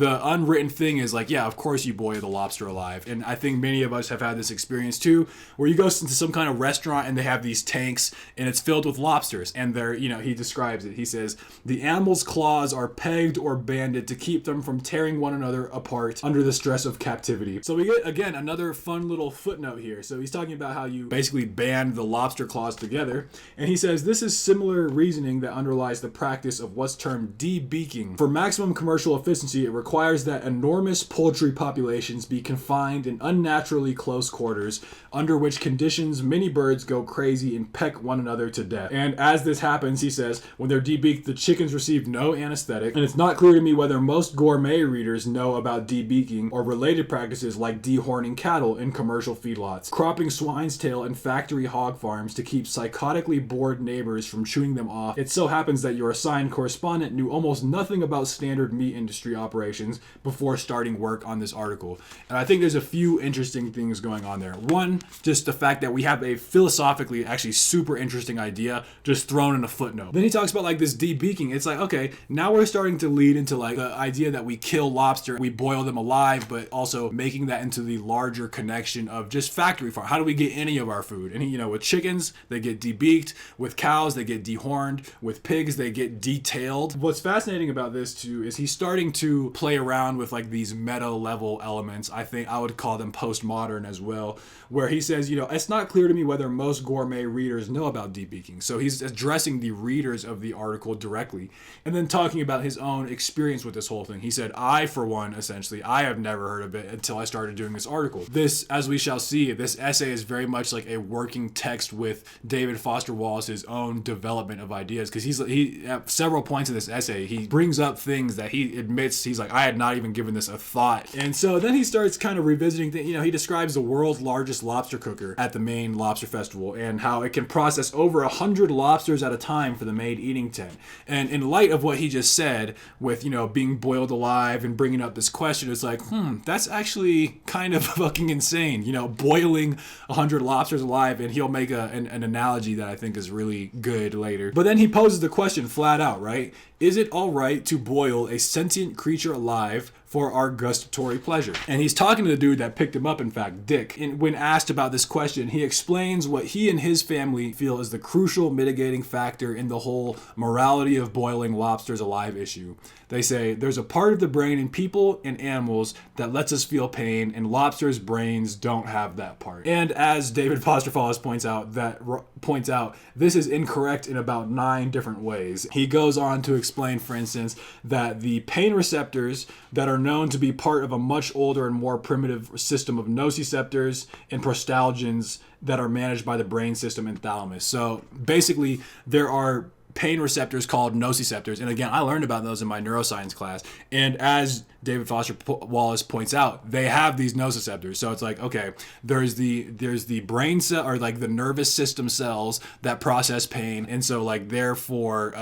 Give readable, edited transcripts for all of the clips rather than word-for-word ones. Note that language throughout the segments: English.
the unwritten thing is like, yeah, of course you boil the lobster alive. And I think many of us have had this experience too, where you go into some kind of restaurant and they have these tanks and it's filled with lobsters. And they're, he describes it. He says, the animal's claws are pegged or banded to keep them from tearing one another apart under the stress of captivity. So we get, again, another fun little footnote here. So he's talking about how you basically band the lobster claws together. And he says, this is similar reasoning that underlies the practice of what's termed debeaking. For maximum commercial efficiency, it requires that enormous poultry populations be confined in unnaturally close quarters, under which conditions many birds go crazy and peck one another to death. And as this happens, he says, when they're debeaked, the chickens receive no anesthetic, and it's not clear to me whether most gourmet readers know about debeaking or related practices like dehorning cattle in commercial feedlots, cropping swine's tail in factory hog farms to keep psychotically bored neighbors from chewing them off. It so happens that your assigned correspondent knew almost nothing about standard meat industry operations before starting work on this article. And I think there's a few interesting things going on there. One, just the fact that we have a philosophically actually super interesting idea just thrown in a footnote. Then he talks about like this debeaking. It's like, okay, now we're starting to lead into like the idea that we kill lobster, we boil them alive, but also making that into the larger connection of just factory farm. How do we get any of our food? And with chickens, they get debeaked. With cows, they get dehorned. With pigs, they get detailed. What's fascinating about this too is he's starting to play around with like these meta level elements. I think I would call them postmodern as well, where he says, it's not clear to me whether most gourmet readers know about debeaking. So he's addressing the readers of the article directly, and then talking about his own experience with this whole thing. He said, I, for one, essentially, I have never heard of it until I started doing this article. This, as we shall see, this essay is very much like a working text with David Foster Wallace's own development of ideas, because he at several points in this essay, he brings up things that he admits, he's like, I had not even given this a thought. And so then he starts kind of revisiting things. He describes the world's largest lobster cooker at the Maine Lobster Festival and how it can process over 100 lobsters at a time for the maid eating tent. And in light of what he just said with, being boiled alive and bringing up this question, it's like, that's actually kind of fucking insane, boiling 100 lobsters alive. And he'll make an analogy that I think is really good later. But then he poses the question flat out, right? Is it all right to boil a sentient creature alive for our gustatory pleasure? And he's talking to the dude that picked him up, in fact, Dick. And when asked about this question, he explains what he and his family feel is the crucial mitigating factor in the whole morality of boiling lobsters alive issue. They say, there's a part of the brain in people and animals that lets us feel pain, and lobsters' brains don't have that part. And as David Foster Wallace points out, this is incorrect in about 9 different ways. He goes on to explain, for instance, that the pain receptors that are known to be part of a much older and more primitive system of nociceptors and prostalgins that are managed by the brain system and thalamus. So basically, there are pain receptors called nociceptors. And again, I learned about those in my neuroscience class. And as David Foster Wallace points out, they have these nociceptors. So it's like, okay, there's the brain cell, or like the nervous system cells that process pain. And so like, therefore,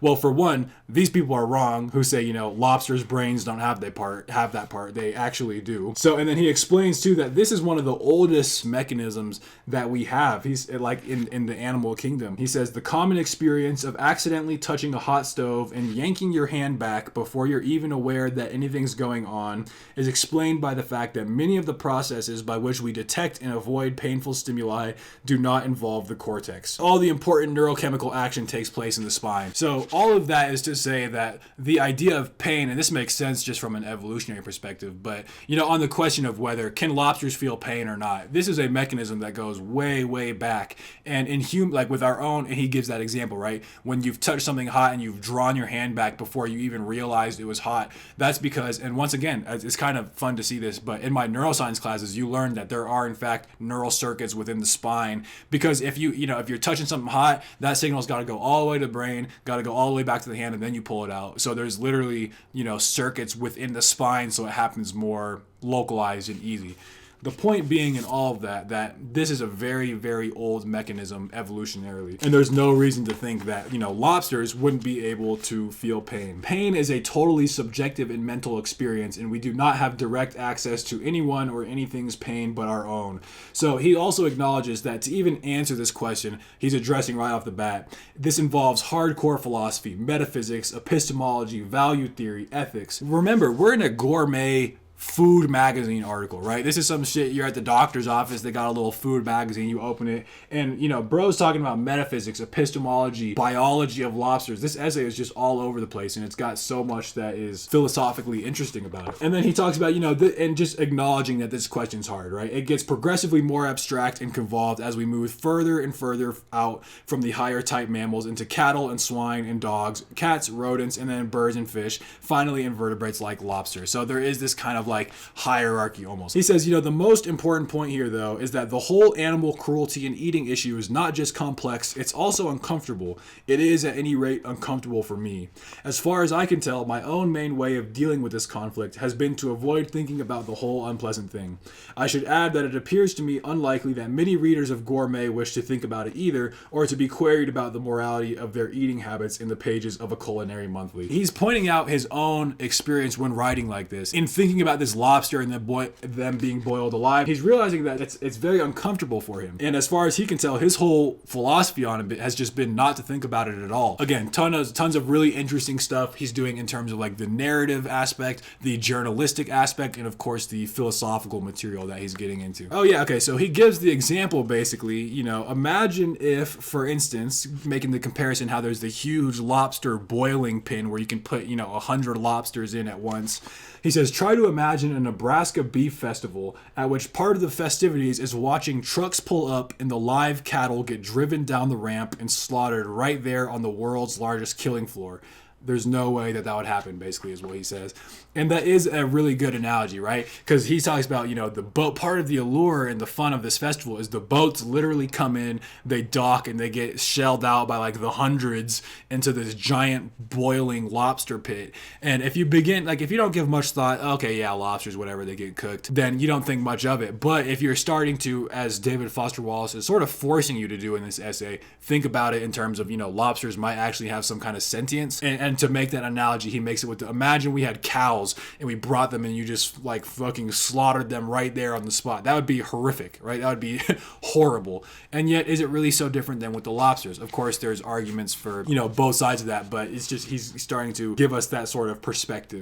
well, for one, these people are wrong who say, lobsters' brains don't have that part. They actually do. So, and then he explains too that this is one of the oldest mechanisms that we have. He's like in the animal kingdom. He says the common experience of accidentally touching a hot stove and yanking your hand back before you're even aware that anything's going on is explained by the fact that many of the processes by which we detect and avoid painful stimuli do not involve the cortex. All the important neurochemical action takes place in the spine. So all of that is to say that the idea of pain, and this makes sense just from an evolutionary perspective, but on the question of whether can lobsters feel pain or not, this is a mechanism that goes way, way back. And in like with our own, and he gives that example, right? When you've touched something hot and you've drawn your hand back before you even realized it was hot, that's because, and once again, it's kind of fun to see this, but in my neuroscience classes, you learn that there are in fact neural circuits within the spine, because if if you're touching something hot, that signal's got to go all the way to the brain, got to go all the way back to the hand, and then you pull it out. So there's literally, circuits within the spine, so it happens more localized and easy. The point being in all of that this is a very, very old mechanism evolutionarily. And there's no reason to think that, lobsters wouldn't be able to feel pain. Pain is a totally subjective and mental experience, and we do not have direct access to anyone or anything's pain but our own. So he also acknowledges that to even answer this question he's addressing right off the bat, this involves hardcore philosophy, metaphysics, epistemology, value theory, ethics. Remember, we're in a gourmet food magazine article, right? This is some shit, you're at the doctor's office, they got a little food magazine, you open it, and bro's talking about metaphysics, epistemology, biology of lobsters. This essay is just all over the place, and it's got so much that is philosophically interesting about it. And then he talks about, and just acknowledging that this question's hard, right? It gets progressively more abstract and convolved as we move further and further out from the higher type mammals into cattle and swine and dogs, cats, rodents, and then birds and fish, finally invertebrates like lobsters. So there is this kind of like hierarchy almost. He says, the most important point here though is that the whole animal cruelty and eating issue is not just complex, it's also uncomfortable. It is at any rate uncomfortable for me. As far as I can tell, my own main way of dealing with this conflict has been to avoid thinking about the whole unpleasant thing. I should add that it appears to me unlikely that many readers of Gourmet wish to think about it either, or to be queried about the morality of their eating habits in the pages of a culinary monthly. He's pointing out his own experience when writing like this, in thinking about this lobster and them being boiled alive. He's realizing that it's very uncomfortable for him. And as far as he can tell, his whole philosophy on it has just been not to think about it at all. Again, tons of really interesting stuff he's doing in terms of like the narrative aspect, the journalistic aspect, and of course the philosophical material that he's getting into. Oh yeah, okay, so he gives the example basically, imagine if, for instance, making the comparison how there's the huge lobster boiling pin where you can put, 100 lobsters in at once. He says, try to imagine a Nebraska beef festival at which part of the festivities is watching trucks pull up and the live cattle get driven down the ramp and slaughtered right there on the world's largest killing floor. There's no way that would happen, basically, is what he says. And that is a really good analogy, right? Because he talks about, the boat. Part of the allure and the fun of this festival is the boats literally come in, they dock, and they get shelled out by like the hundreds into this giant boiling lobster pit. And if you don't give much thought, okay, yeah, lobsters, whatever, they get cooked, then you don't think much of it. But if you're starting to, as David Foster Wallace is sort of forcing you to do in this essay, think about it in terms of, lobsters might actually have some kind of sentience. And to make that analogy, he makes it with imagine we had cows and we brought them and you just like fucking slaughtered them right there on the spot. That would be horrific, right? That would be horrible. And yet, is it really so different than with the lobsters? Of course, there's arguments for, both sides of that, but it's just he's starting to give us that sort of perspective.